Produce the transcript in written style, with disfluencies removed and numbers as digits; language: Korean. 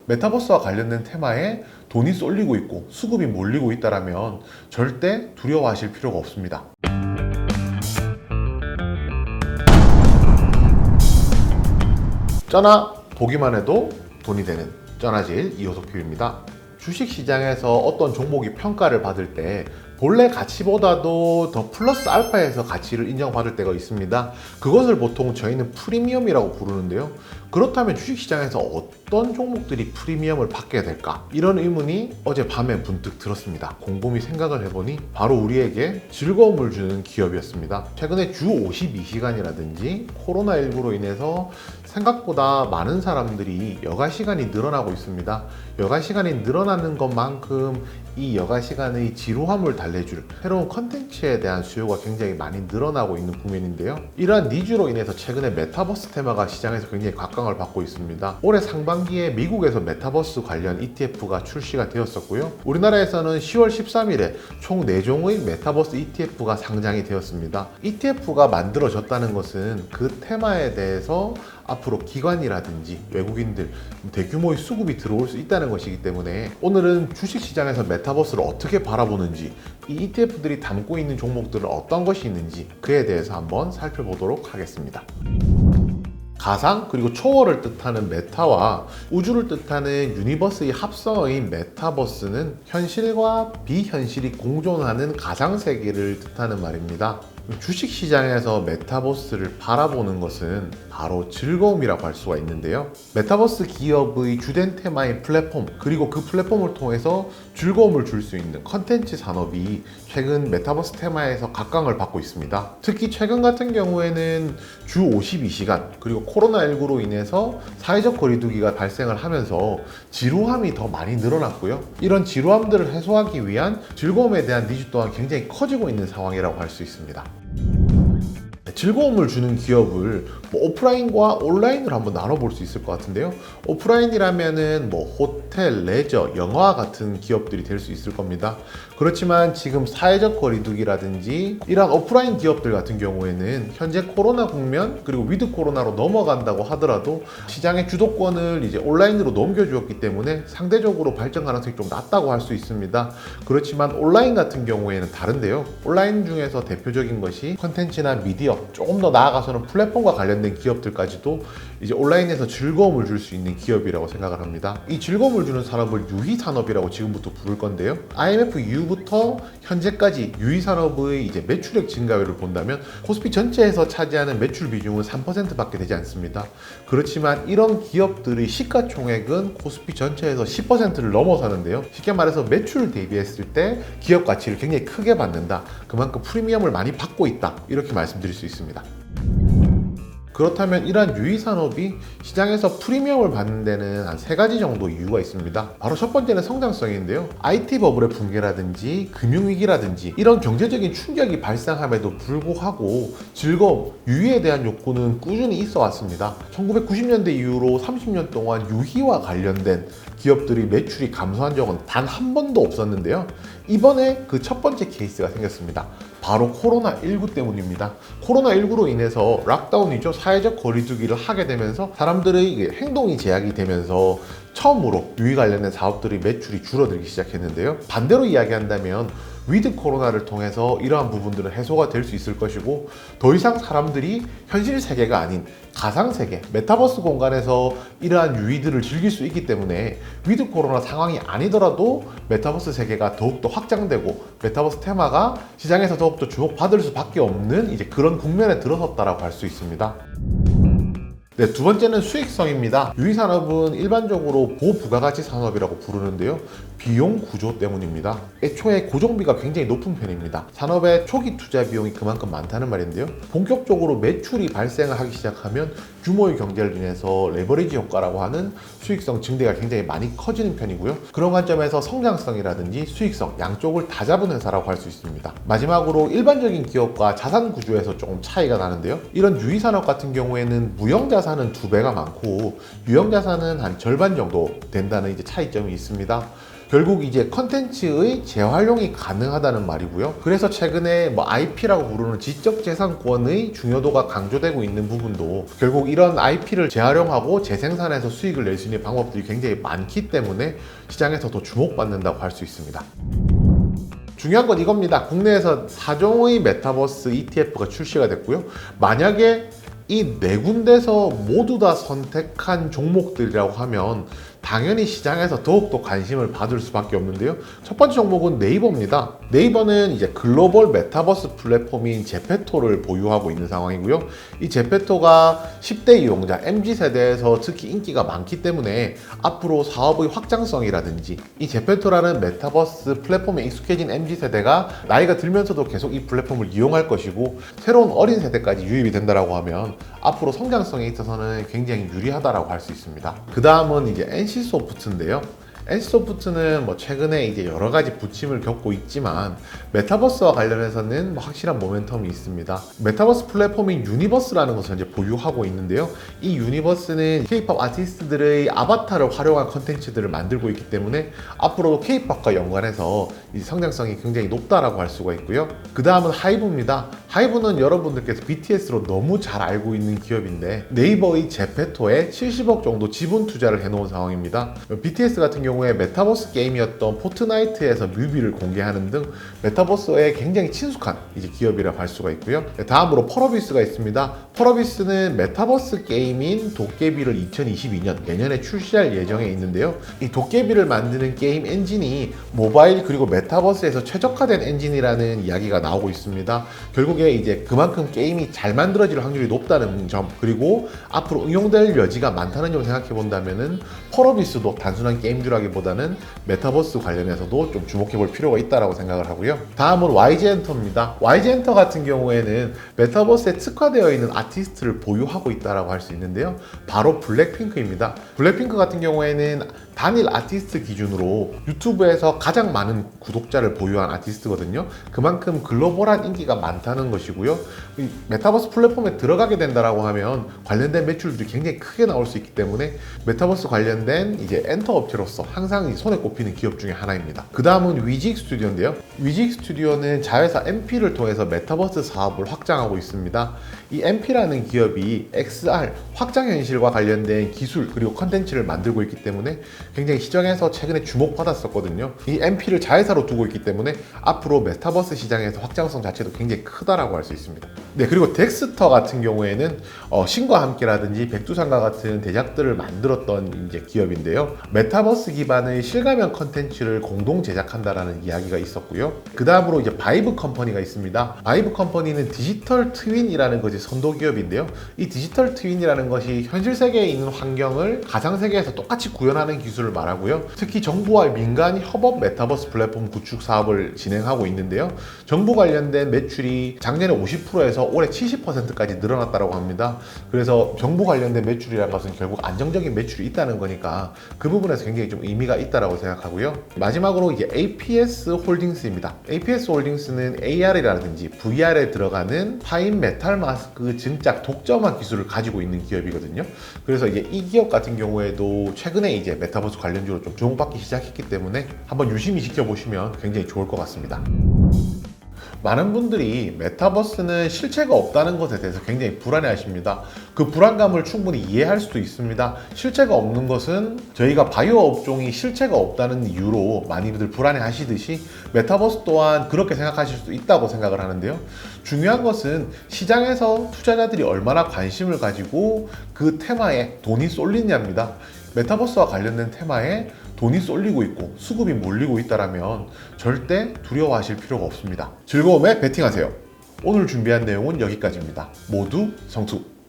메타버스와 관련된 테마에 돈이 쏠리고 있고 수급이 몰리고 있다면 절대 두려워하실 필요가 없습니다. 쩌나 보기만 해도 돈이 되는 쩌나질 이호석표입니다. 주식시장에서 어떤 종목이 평가를 받을 때 본래 가치보다도 더 플러스 알파에서 가치를 인정받을 때가 있습니다. 그것을 보통 저희는 프리미엄이라고 부르는데요. 그렇다면 주식시장에서 어떤 종목들이 프리미엄을 받게 될까? 이런 의문이 어젯밤에 문득 들었습니다. 곰곰이 생각을 해보니 바로 우리에게 즐거움을 주는 기업이었습니다. 최근에 주 52시간이라든지 코로나19로 인해서 생각보다 많은 사람들이 여가 시간이 늘어나고 있습니다. 여가 시간이 늘어나는 것만큼 이 여가 시간의 지루함을 달래줄 새로운 컨텐츠에 대한 수요가 굉장히 많이 늘어나고 있는 국면인데요. 이러한 니즈로 인해서 최근에 메타버스 테마가 시장에서 굉장히 각광을 받고 있습니다. 올해 상반기에 미국에서 메타버스 관련 ETF가 출시가 되었었고요. 우리나라에서는 10월 13일에 총 4종의 메타버스 ETF가 상장이 되었습니다. ETF가 만들어졌다는 것은 그 테마에 대해서 앞으로 기관이라든지 외국인들 대규모의 수급이 들어올 수 있다는 것이기 때문에 오늘은 주식시장에서 메타버스를 어떻게 바라보는지, 이 ETF들이 담고 있는 종목들은 어떤 것이 있는지 그에 대해서 한번 살펴보도록 하겠습니다. 가상 그리고 초월을 뜻하는 메타와 우주를 뜻하는 유니버스의 합성어인 메타버스는 현실과 비현실이 공존하는 가상세계를 뜻하는 말입니다. 주식시장에서 메타버스를 바라보는 것은 바로 즐거움이라고 할 수가 있는데요. 메타버스 기업의 주된 테마인 플랫폼, 그리고 그 플랫폼을 통해서 즐거움을 줄 수 있는 컨텐츠 산업이 최근 메타버스 테마에서 각광을 받고 있습니다. 특히 최근 같은 경우에는 주 52시간 그리고 코로나19로 인해서 사회적 거리두기가 발생을 하면서 지루함이 더 많이 늘어났고요. 이런 지루함들을 해소하기 위한 즐거움에 대한 니즈 또한 굉장히 커지고 있는 상황이라고 할 수 있습니다. 즐거움을 주는 기업을 오프라인과 온라인으로 한번 나눠볼 수 있을 것 같은데요. 오프라인이라면은 호텔, 레저, 영화 같은 기업들이 될 수 있을 겁니다. 그렇지만 지금 사회적 거리두기라든지 이러한 오프라인 기업들 같은 경우에는 현재 코로나 국면 그리고 위드 코로나로 넘어간다고 하더라도 시장의 주도권을 이제 온라인으로 넘겨주었기 때문에 상대적으로 발전 가능성이 좀 낮다고 할 수 있습니다. 그렇지만 온라인 같은 경우에는 다른데요. 온라인 중에서 대표적인 것이 컨텐츠나 미디어, 조금 더 나아가서는 플랫폼과 관련된 기업들까지도 이제 온라인에서 즐거움을 줄 수 있는 기업이라고 생각을 합니다. 이 즐거움을 주는 산업을 유희산업이라고 지금부터 부를 건데요. IMF 이후부터 현재까지 유희산업의 이제 매출액 증가율을 본다면 코스피 전체에서 차지하는 매출 비중은 3%밖에 되지 않습니다. 그렇지만 이런 기업들의 시가총액은 코스피 전체에서 10%를 넘어서는데요. 쉽게 말해서 매출 대비했을 때 기업 가치를 굉장히 크게 받는다. 그만큼 프리미엄을 많이 받고 있다. 이렇게 말씀드릴 수 있습니다. 그렇다면 이러한 유희산업이 시장에서 프리미엄을 받는 데는 한 3가지 정도 이유가 있습니다. 바로 첫 번째는 성장성인데요. IT 버블의 붕괴라든지 금융위기라든지 이런 경제적인 충격이 발생함에도 불구하고 즐거움, 유희에 대한 욕구는 꾸준히 있어 왔습니다. 1990년대 이후로 30년 동안 유희와 관련된 기업들이 매출이 감소한 적은 단 한 번도 없었는데요. 이번에 그 첫 번째 케이스가 생겼습니다. 바로 코로나19 때문입니다. 코로나19로 인해서 락다운이죠. 사회적 거리두기를 하게 되면서 사람들의 행동이 제약이 되면서 처음으로 유희 관련된 사업들의 매출이 줄어들기 시작했는데요. 반대로 이야기한다면 위드 코로나를 통해서 이러한 부분들은 해소가 될 수 있을 것이고 더 이상 사람들이 현실 세계가 아닌 가상 세계, 메타버스 공간에서 이러한 유희들을 즐길 수 있기 때문에 위드 코로나 상황이 아니더라도 메타버스 세계가 더욱더 확장되고 메타버스 테마가 시장에서 더욱더 주목받을 수밖에 없는 이제 그런 국면에 들어섰다라고 할 수 있습니다. 네, 두 번째는 수익성입니다. 유희산업은 일반적으로 고부가가치 산업이라고 부르는데요. 비용 구조 때문입니다. 애초에 고정비가 굉장히 높은 편입니다. 산업의 초기 투자 비용이 그만큼 많다는 말인데요. 본격적으로 매출이 발생을 하기 시작하면 규모의 경제를 인해서 레버리지 효과라고 하는 수익성 증대가 굉장히 많이 커지는 편이고요. 그런 관점에서 성장성이라든지 수익성 양쪽을 다 잡은 회사라고 할 수 있습니다. 마지막으로 일반적인 기업과 자산 구조에서 조금 차이가 나는데요. 이런 유희산업 같은 경우에는 무형자산 자산은 2배가 많고 유형 자산은 한 절반 정도 된다는 이제 차이점이 있습니다. 결국 이제 컨텐츠의 재활용이 가능하다는 말이고요. 그래서 최근에 뭐 IP라고 부르는 지적재산권의 중요도가 강조되고 있는 부분도 결국 이런 IP를 재활용하고 재생산해서 수익을 낼 수 있는 방법들이 굉장히 많기 때문에 시장에서 더 주목받는다고 할 수 있습니다. 중요한 건 이겁니다. 국내에서 4종의 메타버스 ETF가 출시가 됐고요. 만약에 이 4군데서 모두 다 선택한 종목들이라고 하면 당연히 시장에서 더욱더 관심을 받을 수밖에 없는데요. 첫 번째 종목은 네이버입니다. 네이버는 이제 글로벌 메타버스 플랫폼인 제페토를 보유하고 있는 상황이고요. 이 제페토가 10대 이용자, MZ세대에서 특히 인기가 많기 때문에 앞으로 사업의 확장성이라든지 이 제페토라는 메타버스 플랫폼에 익숙해진 MZ세대가 나이가 들면서도 계속 이 플랫폼을 이용할 것이고 새로운 어린 세대까지 유입이 된다고 하면 앞으로 성장성에 있어서는 굉장히 유리하다고 할 수 있습니다. 그 다음은 이제 NC소프트인데요. NC소프트는 뭐 최근에 이제 여러 가지 부침을 겪고 있지만 메타버스와 관련해서는 뭐 확실한 모멘텀이 있습니다. 메타버스 플랫폼인 유니버스라는 것을 이제 보유하고 있는데요. 이 유니버스는 K-pop 아티스트들의 아바타를 활용한 컨텐츠들을 만들고 있기 때문에 앞으로 K-pop과 연관해서 이 성장성이 굉장히 높다라고 할 수가 있고요. 그 다음은 하이브입니다. 하이브는 여러분들께서 BTS로 너무 잘 알고 있는 기업인데 네이버의 제페토에 70억 정도 지분 투자를 해놓은 상황입니다. BTS 같은 경우에 메타버스 게임이었던 포트나이트에서 뮤비를 공개하는 등 메타버스에 굉장히 친숙한 이제 기업이라고 할 수가 있고요. 다음으로 펄어비스가 있습니다. 펄어비스는 메타버스 게임인 도깨비를 2022년 내년에 출시할 예정에 있는데요. 이 도깨비를 만드는 게임 엔진이 모바일 그리고 메타버스에서 최적화된 엔진이라는 이야기가 나오고 있습니다. 결국에 이제 그만큼 게임이 잘 만들어질 확률이 높다는 점, 그리고 앞으로 응용될 여지가 많다는 점 생각해 본다면은 펄어비스도 단순한 게임주라기보다는 메타버스 관련해서도 좀 주목해 볼 필요가 있다고 생각을 하고요. 다음은 YG엔터입니다. YG엔터 같은 경우에는 메타버스에 특화되어 있는 아티스트를 보유하고 있다고 할 수 있는데요. 바로 블랙핑크입니다. 블랙핑크 같은 경우에는 단일 아티스트 기준으로 유튜브에서 가장 많은 구독자를 보유한 아티스트거든요. 그만큼 글로벌한 인기가 많다는 것이고요. 이 메타버스 플랫폼에 들어가게 된다라고 하면 관련된 매출들이 굉장히 크게 나올 수 있기 때문에 메타버스 관련된 이제 엔터 업체로서 항상 손에 꼽히는 기업 중에 하나입니다. 그 다음은 위직 스튜디오인데요. 위직 스튜디오는 자회사 MP를 통해서 메타버스 사업을 확장하고 있습니다. 이 MP라는 기업이 XR 확장현실과 관련된 기술 그리고 컨텐츠를 만들고 있기 때문에 굉장히 시장에서 최근에 주목받았었거든요. 이 MP를 자회사로 두고 있기 때문에 앞으로 메타버스 시장에서 확장성 자체도 굉장히 크다라고 할 수 있습니다. 네, 그리고 덱스터 같은 경우에는 신과 함께라든지 백두산과 같은 대작들을 만들었던 이제 기업인데요. 메타버스 기반의 실가면 컨텐츠를 공동 제작한다라는 이야기가 있었고요. 그 다음으로 이제 바이브 컴퍼니가 있습니다. 바이브 컴퍼니는 디지털 트윈이라는 것이 선도 기업인데요. 이 디지털 트윈이라는 것이 현실 세계에 있는 환경을 가상 세계에서 똑같이 구현하는 기술을 말하고요. 특히 정부와 민간 협업 메타버스 플랫폼 구축 사업을 진행하고 있는데요. 정부 관련된 매출이 작년에 50%에서 올해 70%까지 늘어났다고 합니다. 그래서 정부 관련된 매출이라는 것은 결국 안정적인 매출이 있다는 거니까 그 부분에서 굉장히 좀 의미가 있다고 생각하고요. 마지막으로 이제 APS 홀딩스입니다. APS 홀딩스는 AR이라든지 VR에 들어가는 파인 메탈 마스크 증작 독점한 기술을 가지고 있는 기업이거든요. 그래서 이제 이 기업 같은 경우에도 최근에 이제 메타버스 관련주로 좀 주목받기 시작했기 때문에 한번 유심히 지켜보시면 굉장히 좋을 것 같습니다. 많은 분들이 메타버스는 실체가 없다는 것에 대해서 굉장히 불안해하십니다. 그 불안감을 충분히 이해할 수도 있습니다. 실체가 없는 것은 저희가 바이오 업종이 실체가 없다는 이유로 많이들 불안해하시듯이 메타버스 또한 그렇게 생각하실 수도 있다고 생각을 하는데요. 중요한 것은 시장에서 투자자들이 얼마나 관심을 가지고 그 테마에 돈이 쏠리냐입니다. 메타버스와 관련된 테마에 돈이 쏠리고 있고 수급이 몰리고 있다면 절대 두려워하실 필요가 없습니다. 즐거움에 베팅하세요. 오늘 준비한 내용은 여기까지입니다. 모두 성투!